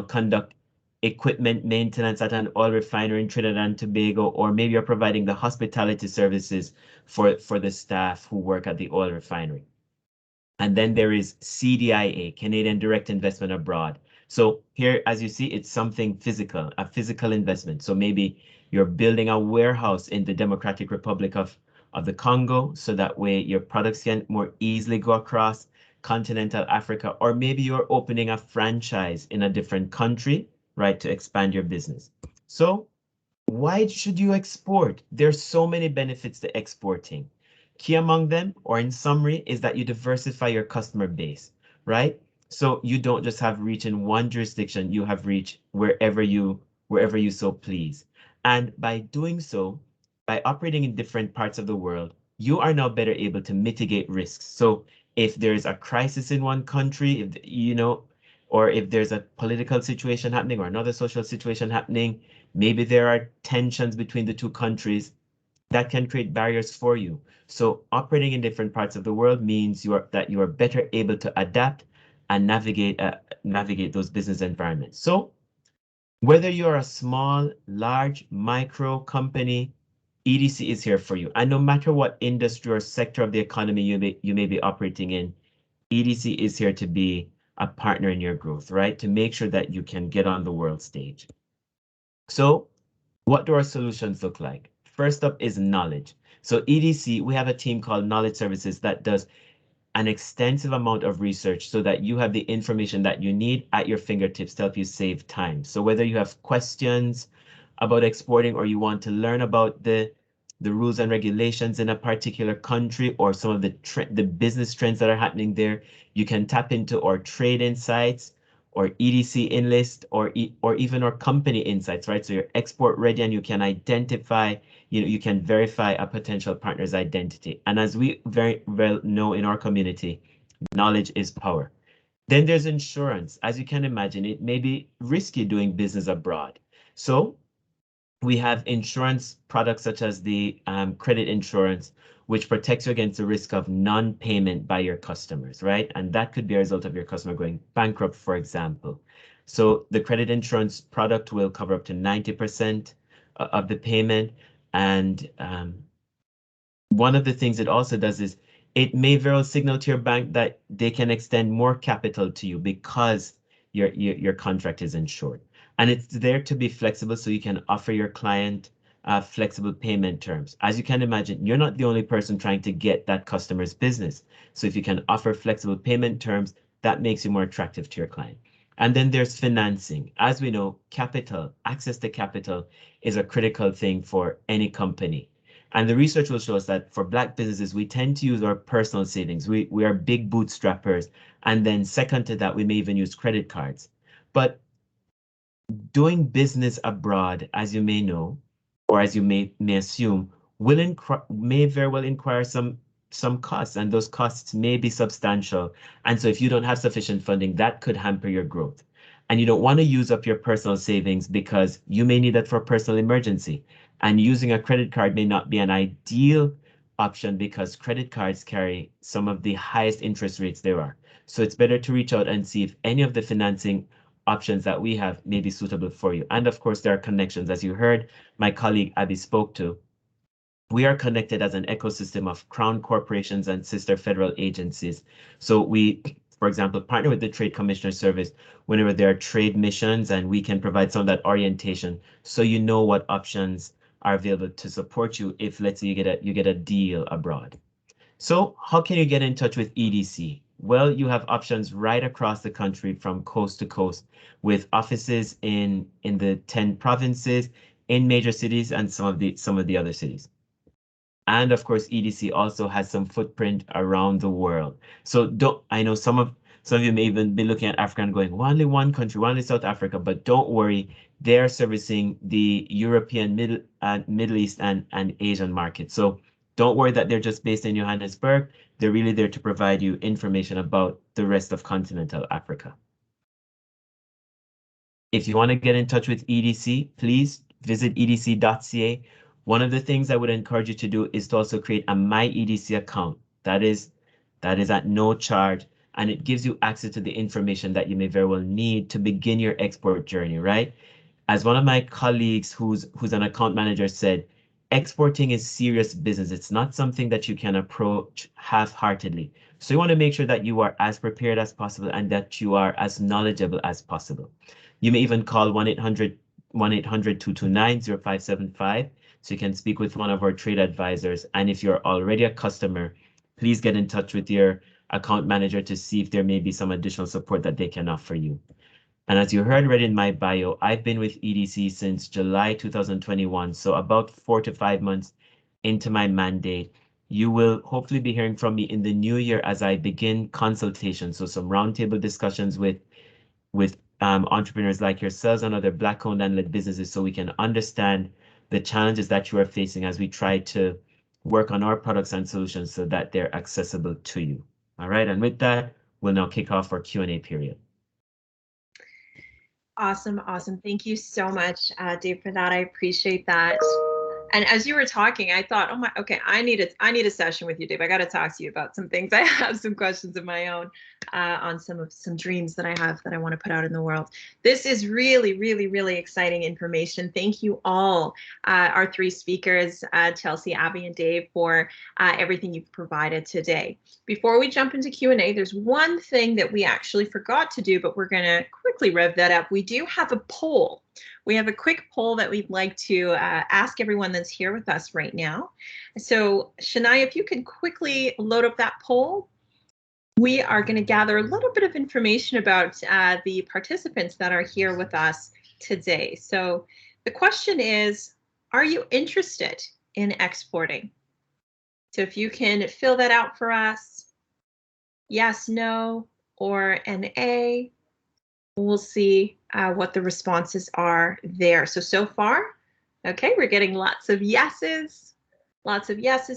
conduct equipment maintenance at an oil refinery in Trinidad and Tobago, or maybe you're providing the hospitality services for the staff who work at the oil refinery. And then there is CDIA, Canadian Direct Investment Abroad. So here, as you see, it's something physical, a physical investment. So maybe you're building a warehouse in the Democratic Republic of the Congo, so that way your products can more easily go across continental Africa, or maybe you're opening a franchise in a different country, right, to expand your business. So why should you export? There's so many benefits to exporting. Key among them, or in summary, is that you diversify your customer base, right? So you don't just have reach in one jurisdiction, you have reach wherever you so please. And by doing so, by operating in different parts of the world, you are now better able to mitigate risks. So if there's a crisis in one country, or if there's a political situation happening or another social situation happening, maybe there are tensions between the two countries that can create barriers for you. So operating in different parts of the world means you are better able to adapt and navigate those business environments. So whether you're a small, large, micro company, EDC is here for you. And no matter what industry or sector of the economy you may be operating in, EDC is here to be a partner in your growth, right? To make sure that you can get on the world stage. So what do our solutions look like? First up is knowledge. So EDC, we have a team called Knowledge Services that does an extensive amount of research so that you have the information that you need at your fingertips to help you save time. So whether you have questions about exporting, or you want to learn about the rules and regulations in a particular country, or some of the business trends that are happening there, you can tap into our trade insights, or EDC Enlist, or even our company insights, right? So you're export ready and you can identify, you can verify a potential partner's identity. And as we very well know in our community, knowledge is power. Then there's insurance. As you can imagine, it may be risky doing business abroad. So we have insurance products such as the credit insurance, which protects you against the risk of non-payment by your customers, right? And that could be a result of your customer going bankrupt, for example. So the credit insurance product will cover up to 90% of the payment. And one of the things it also does is it may very well signal to your bank that they can extend more capital to you because your contract is insured. And it's there to be flexible, so you can offer your client flexible payment terms. As you can imagine, you're not the only person trying to get that customer's business. So if you can offer flexible payment terms, that makes you more attractive to your client. And then there's financing. As we know, capital, access to capital is a critical thing for any company. And the research will show us that for Black businesses, we tend to use our personal savings. We are big bootstrappers. And then second to that, we may even use credit cards. But doing business abroad, as you may know, or as you may assume, may very well require some costs, and those costs may be substantial. And so if you don't have sufficient funding, that could hamper your growth. And you don't want to use up your personal savings because you may need that for a personal emergency. And using a credit card may not be an ideal option because credit cards carry some of the highest interest rates there are. So it's better to reach out and see if any of the financing options that we have may be suitable for you. And of course, there are connections. As you heard, my colleague Abby spoke to. We are connected as an ecosystem of crown corporations and sister federal agencies. So we, for example, partner with the Trade Commissioner Service whenever there are trade missions, and we can provide some of that orientation so you know what options are available to support you if, let's say, you get a deal abroad. So how can you get in touch with EDC? Well, you have options right across the country from coast to coast, with offices in the 10 provinces, in major cities, and some of the other cities. And of course, EDC also has some footprint around the world. So I know some of you may even be looking at Africa and going, well, only one country, only South Africa, but don't worry, they're servicing the European, Middle East and Asian market. So don't worry that they're just based in Johannesburg. They're really there to provide you information about the rest of continental Africa. If you want to get in touch with EDC, please visit edc.ca. One of the things I would encourage you to do is to also create a My EDC account. That is at no charge, and it gives you access to the information that you may very well need to begin your export journey, right? As one of my colleagues who's an account manager said, exporting is serious business. It's not something that you can approach half-heartedly. So you want to make sure that you are as prepared as possible and that you are as knowledgeable as possible. You may even call 1-800-229-0575 so you can speak with one of our trade advisors. And if you're already a customer, please get in touch with your account manager to see if there may be some additional support that they can offer you. And as you heard already in my bio, I've been with EDC since July 2021, so about 4 to 5 months into my mandate. You will hopefully be hearing from me in the new year as I begin consultations, so some roundtable discussions with entrepreneurs like yourselves and other Black-owned and led businesses so we can understand the challenges that you are facing as we try to work on our products and solutions so that they're accessible to you. All right, and with that, we'll now kick off our Q&A period. Awesome, awesome. Thank you so much, Dave, for that. I appreciate that. And as you were talking, I thought, oh my, okay, I need a session with you, Dave. I got to talk to you about some things. I have some questions of my own on some dreams that I have that I want to put out in the world. This is really, really, really exciting information. Thank you all, our three speakers, Chelsea, Abby, and Dave, for everything you've provided today. Before we jump into Q&A, there's one thing that we actually forgot to do, but we're going to quickly rev that up. We do have a poll. We have a quick poll that we'd like to ask everyone that's here with us right now. So Shania, if you could quickly load up that poll, we are going to gather a little bit of information about the participants that are here with us today. So the question is, are you interested in exporting? So if you can fill that out for us, yes, no, or an A. We'll see what the responses are there. So far, okay, we're getting lots of yeses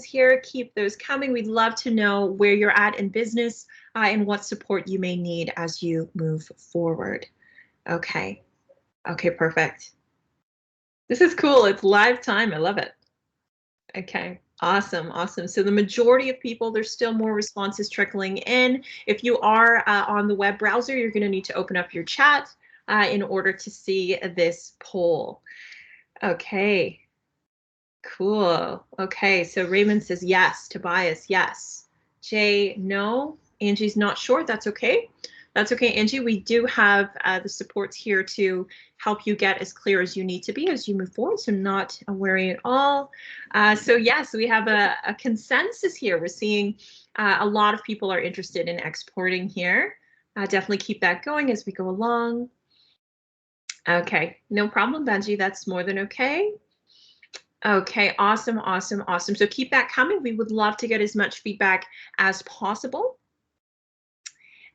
here. Keep those coming. We'd love to know where you're at in business and what support you may need as you move forward. Okay, perfect. This is cool. It's live time. I love it. Okay. Awesome. So the majority of people, there's still more responses trickling in. If you are on the web browser, you're going to need to open up your chat in order to see this poll. Okay, cool. Okay, so Raymond says yes. Tobias, yes. Jay, no. Angie's not sure. That's okay. That's okay, Angie. We do have the supports here to help you get as clear as you need to be as you move forward, so not a worry at all. So yes, we have a consensus here. We're seeing a lot of people are interested in exporting here. Definitely keep that going as we go along. Okay, no problem, Benji. That's more than okay. Okay, awesome. So keep that coming. We would love to get as much feedback as possible.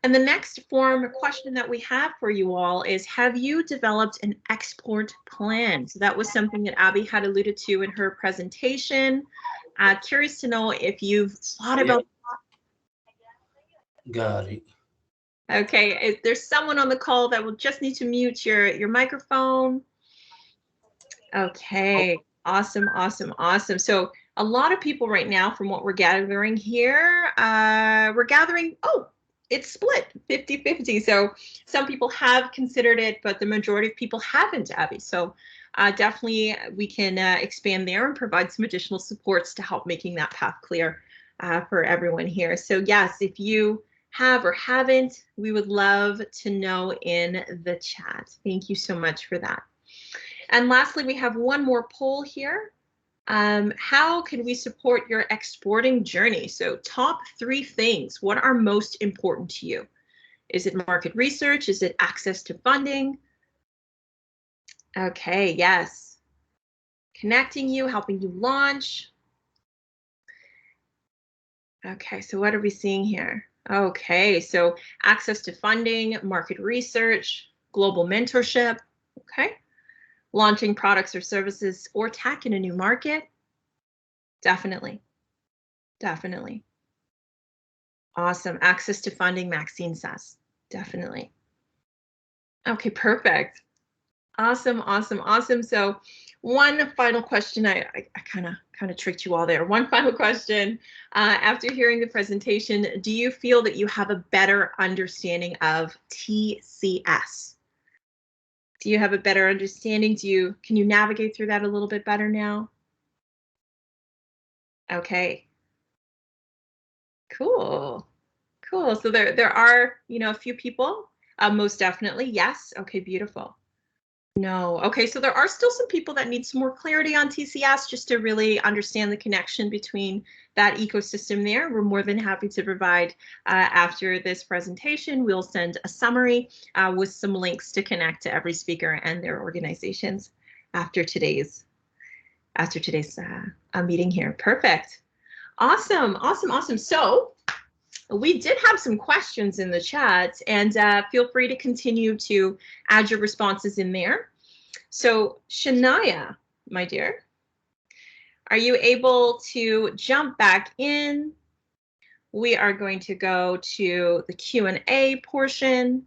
And the next question that we have for you all is, have you developed an export plan? So that was something that Abby had alluded to in her presentation. Curious to know if you've thought about that. Got it. Okay, if there's someone on the call that will just need to mute your microphone. Okay, awesome. So a lot of people right now, from what we're gathering here, it's split 50-50. So some people have considered it, but the majority of people haven't, Abby. So definitely we can expand there and provide some additional supports to help making that path clear for everyone here. So yes, if you have or haven't, we would love to know in the chat. Thank you so much for that. And lastly, we have one more poll here. How can we support your exporting journey? So top 3 things. What are most important to you? Is it market research? Is it access to funding? Okay, yes. Connecting you, helping you launch. Okay, so what are we seeing here? Okay, so access to funding, market research, global mentorship, okay? Launching products or services or tech in a new market. Definitely, definitely. Awesome, access to funding, Maxine says, definitely. Okay, perfect. Awesome, awesome, awesome. So one final question, I kind of tricked you all there. One final question. After hearing the presentation, do you feel that you have a better understanding of TCS? Do you have a better understanding? Can you navigate through that a little bit better now? Okay. Cool. Cool. So there are, a few people. Most definitely. Yes. Okay, beautiful. No. Okay, so there are still some people that need some more clarity on TCS just to really understand the connection between that ecosystem there. We're more than happy to provide after this presentation. We'll send a summary with some links to connect to every speaker and their organizations after today's meeting here. Perfect. Awesome, awesome, awesome. So we did have some questions in the chat, and feel free to continue to add your responses in there. So Shania, my dear, are you able to jump back in? We are going to go to the Q&A portion.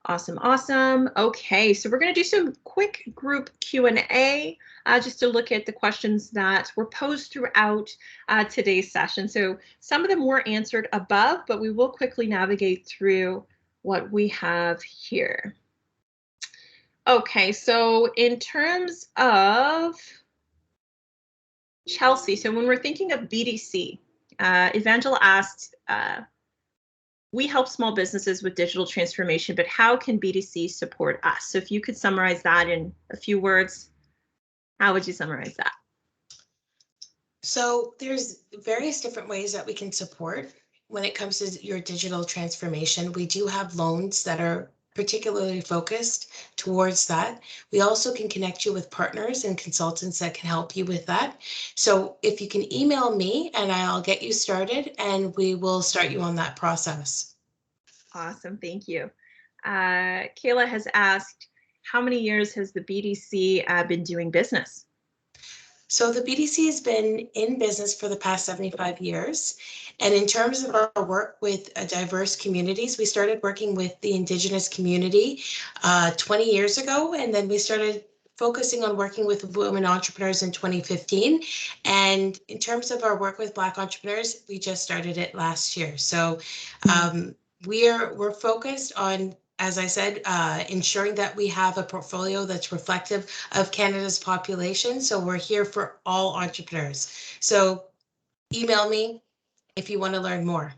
Awesome, awesome. Okay, so we're going to do some quick group Q&A just to look at the questions that were posed throughout today's session. So some of them were answered above, but we will quickly navigate through what we have here. Okay, so in terms of Chelsea, so when we're thinking of BDC, Evangela asked, we help small businesses with digital transformation, but how can BDC support us? So if you could summarize that in a few words, how would you summarize that? So there's various different ways that we can support when it comes to your digital transformation. We do have loans that are particularly focused towards that. We also can connect you with partners and consultants that can help you with that. So if you can email me and I'll get you started and we will start you on that process. Awesome, thank you. Kayla has asked, how many years has the BDC been doing business? So the BDC has been in business for the past 75 years. And in terms of our work with diverse communities, we started working with the Indigenous community 20 years ago. And then we started focusing on working with women entrepreneurs in 2015. And in terms of our work with Black entrepreneurs, we just started it last year. So we're focused on, as I said, ensuring that we have a portfolio that's reflective of Canada's population. So we're here for all entrepreneurs. So email me if you want to learn more.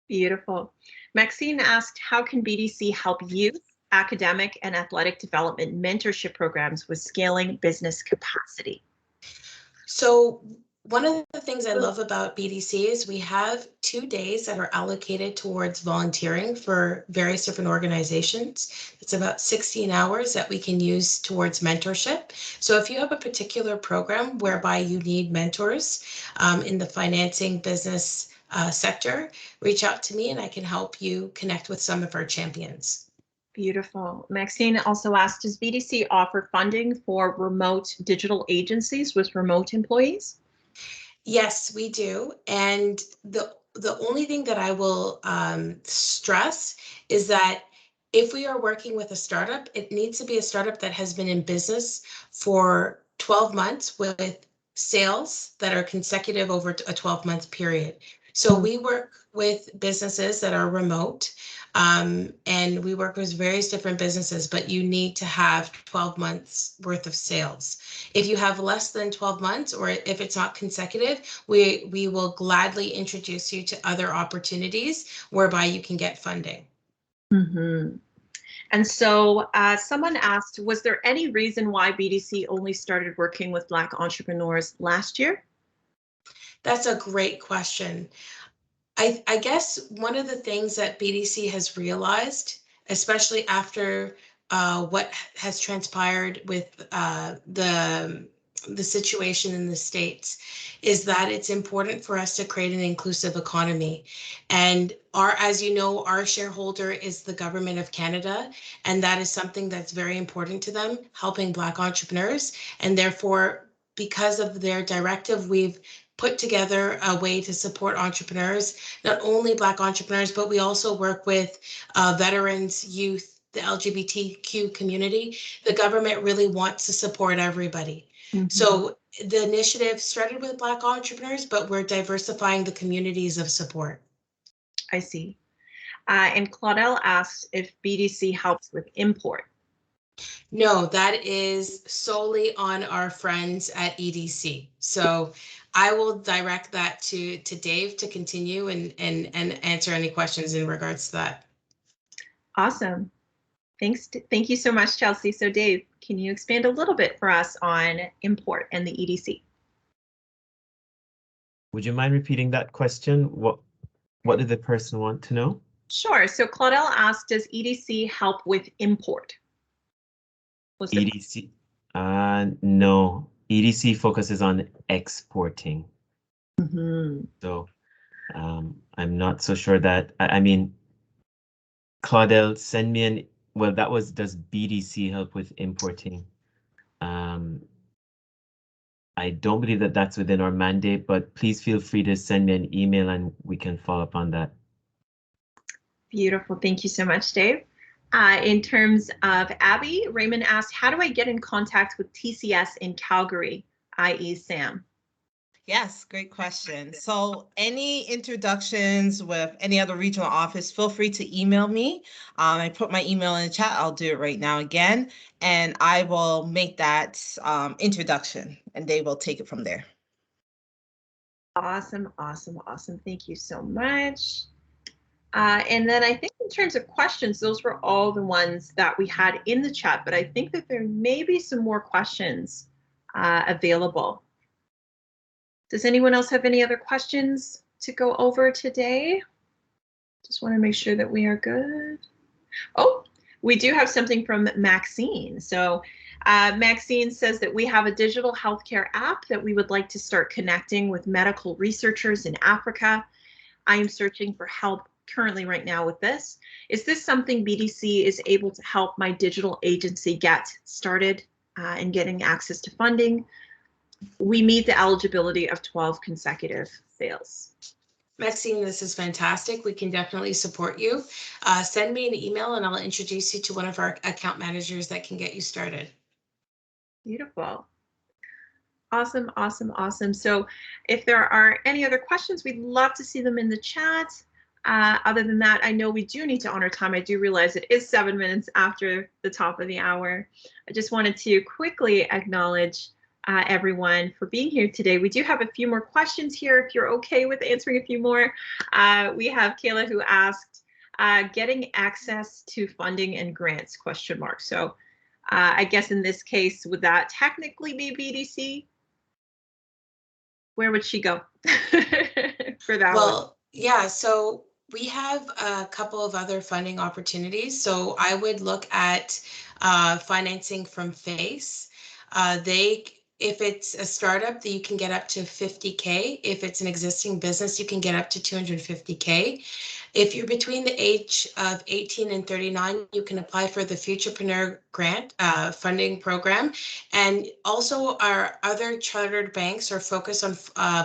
Beautiful. Maxine asked, how can BDC help youth, academic and athletic development mentorship programs with scaling business capacity? So one of the things I love about BDC is we have 2 days that are allocated towards volunteering for various different organizations. It's about 16 hours that we can use towards mentorship. So if you have a particular program whereby you need mentors in the financing business sector, reach out to me and I can help you connect with some of our champions. Beautiful. Maxine also asked, does BDC offer funding for remote digital agencies with remote employees? Yes, we do. And the only thing that I will stress is that if we are working with a startup, it needs to be a startup that has been in business for 12 months with sales that are consecutive over a 12-month period. So we work with businesses that are remote, and we work with various different businesses, but you need to have 12 months worth of sales. If you have less than 12 months, or if it's not consecutive, we will gladly introduce you to other opportunities whereby you can get funding. Mm-hmm. And so someone asked, was there any reason why BDC only started working with Black entrepreneurs last year? That's a great question. I guess one of the things that BDC has realized, especially after what has transpired with the the situation in the States is that it's important for us to create an inclusive economy. And as you know, our shareholder is the Government of Canada, and that is something that's very important to them, helping Black entrepreneurs. And therefore, because of their directive, we've put together a way to support entrepreneurs, not only Black entrepreneurs, but we also work with veterans, youth, the LGBTQ community. The government really wants to support everybody. Mm-hmm. So the initiative started with Black entrepreneurs, but we're diversifying the communities of support. I see. And Claudel asked if BDC helps with import. No, that is solely on our friends at EDC. So I will direct that to Dave to continue and answer any questions in regards to that. Awesome. Thanks. Thank you so much, Chelsea. So Dave, can you expand a little bit for us on import and the EDC? Would you mind repeating that question? What did the person want to know? Sure. So Claudel asked, does EDC help with import? EDC? No. EDC focuses on exporting. Mm-hmm. So I'm not so sure that, I mean, Claudel, send me an, well, that was, does BDC help with importing? I don't believe that that's within our mandate, but please feel free to send me an email and we can follow up on that. Beautiful. Thank you so much, Dave. In terms of Abby, Raymond asked, how do I get in contact with TCS in Calgary, i.e. Sam? Yes, great question. So any introductions with any other regional office, feel free to email me. I put my email in the chat. I'll do it right now again, and I will make that introduction and they will take it from there. Awesome, awesome, awesome. Thank you so much. And then I think in terms of questions, those were all the ones that we had in the chat, but I think that there may be some more questions available. Does anyone else have any other questions to go over today? Just want to make sure that we are good. Oh, we do have something from Maxine. So Maxine says that we have a digital healthcare app that we would like to start connecting with medical researchers in Africa. I am searching for help currently right now with this. Is this something BDC is able to help my digital agency get started and getting access to funding? We meet the eligibility of 12 consecutive sales. Maxine, this is fantastic. We can definitely support you. Send me an email and I'll introduce you to one of our account managers that can get you started. Beautiful. Awesome, awesome, awesome. So if there are any other questions, we'd love to see them in the chat. Other than that, I know we do need to honor time. I do realize it is 7 minutes after the top of the hour. I just wanted to quickly acknowledge everyone for being here today. We do have a few more questions here if you're okay with answering a few more. We have Kayla who asked, getting access to funding and grants, question mark. So I guess in this case, would that technically be BDC? Where would she go for that one? Well, yeah, so we have a couple of other funding opportunities. So I would look at financing from FACE. If it's a startup, that you can get up to 50K. If it's an existing business, you can get up to 250K. If you're between the age of 18 and 39, you can apply for the Futurepreneur Grant funding program. And also our other chartered banks are focused on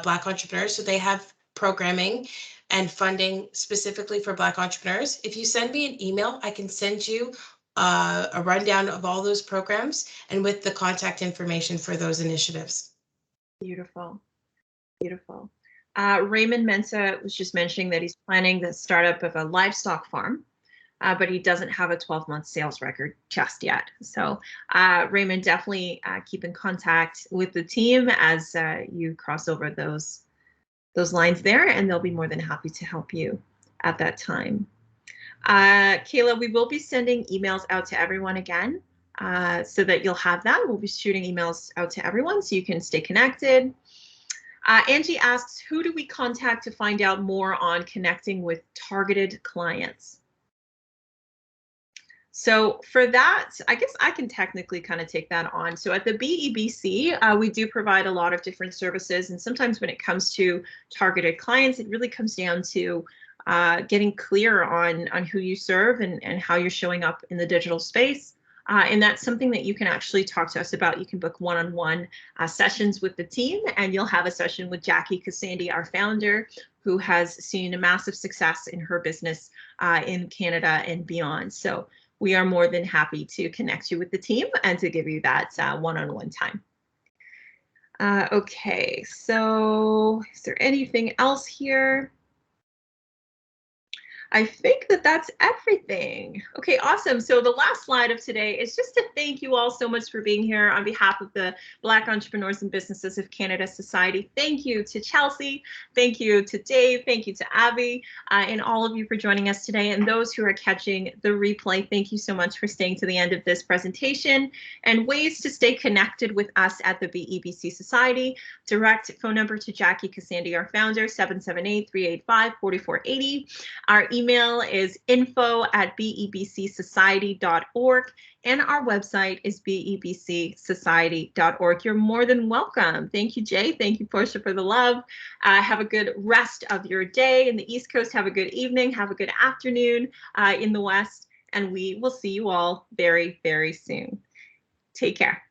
Black entrepreneurs. So they have programming and funding specifically for Black entrepreneurs. If you send me an email, I can send you a rundown of all those programs and with the contact information for those initiatives. Beautiful, beautiful. Raymond Mensa was just mentioning that he's planning the startup of a livestock farm, but he doesn't have a 12-month sales record just yet. So Raymond, definitely keep in contact with the team as you cross over those lines there, and they'll be more than happy to help you at that time. Kayla, we will be sending emails out to everyone again so that you'll have that. We'll be shooting emails out to everyone so you can stay connected. Angie asks, who do we contact to find out more on connecting with targeted clients? So for that, I guess I can technically kind of take that on. So at the BEBC, we do provide a lot of different services. And sometimes when it comes to targeted clients, it really comes down to getting clear on who you serve and how you're showing up in the digital space. And that's something that you can actually talk to us about. You can book one-on-one sessions with the team, and you'll have a session with Jackie Cassandi, our founder, who has seen a massive success in her business in Canada and beyond. So we are more than happy to connect you with the team and to give you that one-on-one time. Okay, so is there anything else here? I think that that's everything. Okay, awesome. So the last slide of today is just to thank you all so much for being here on behalf of the Black Entrepreneurs and Businesses of Canada Society. Thank you to Chelsea. Thank you to Dave. Thank you to Abby and all of you for joining us today. And those who are catching the replay, thank you so much for staying to the end of this presentation. And ways to stay connected with us at the BEBC Society. Direct phone number to Jackie Cassandi, our founder, 778-385-4480. Our email is info@bebcsociety.org, and our website is bebcsociety.org. You're more than welcome. Thank you, Jay. Thank you, Portia, for the love. Have a good rest of your day in the East Coast. Have a good evening. Have a good afternoon in the West, and we will see you all very, very soon. Take care.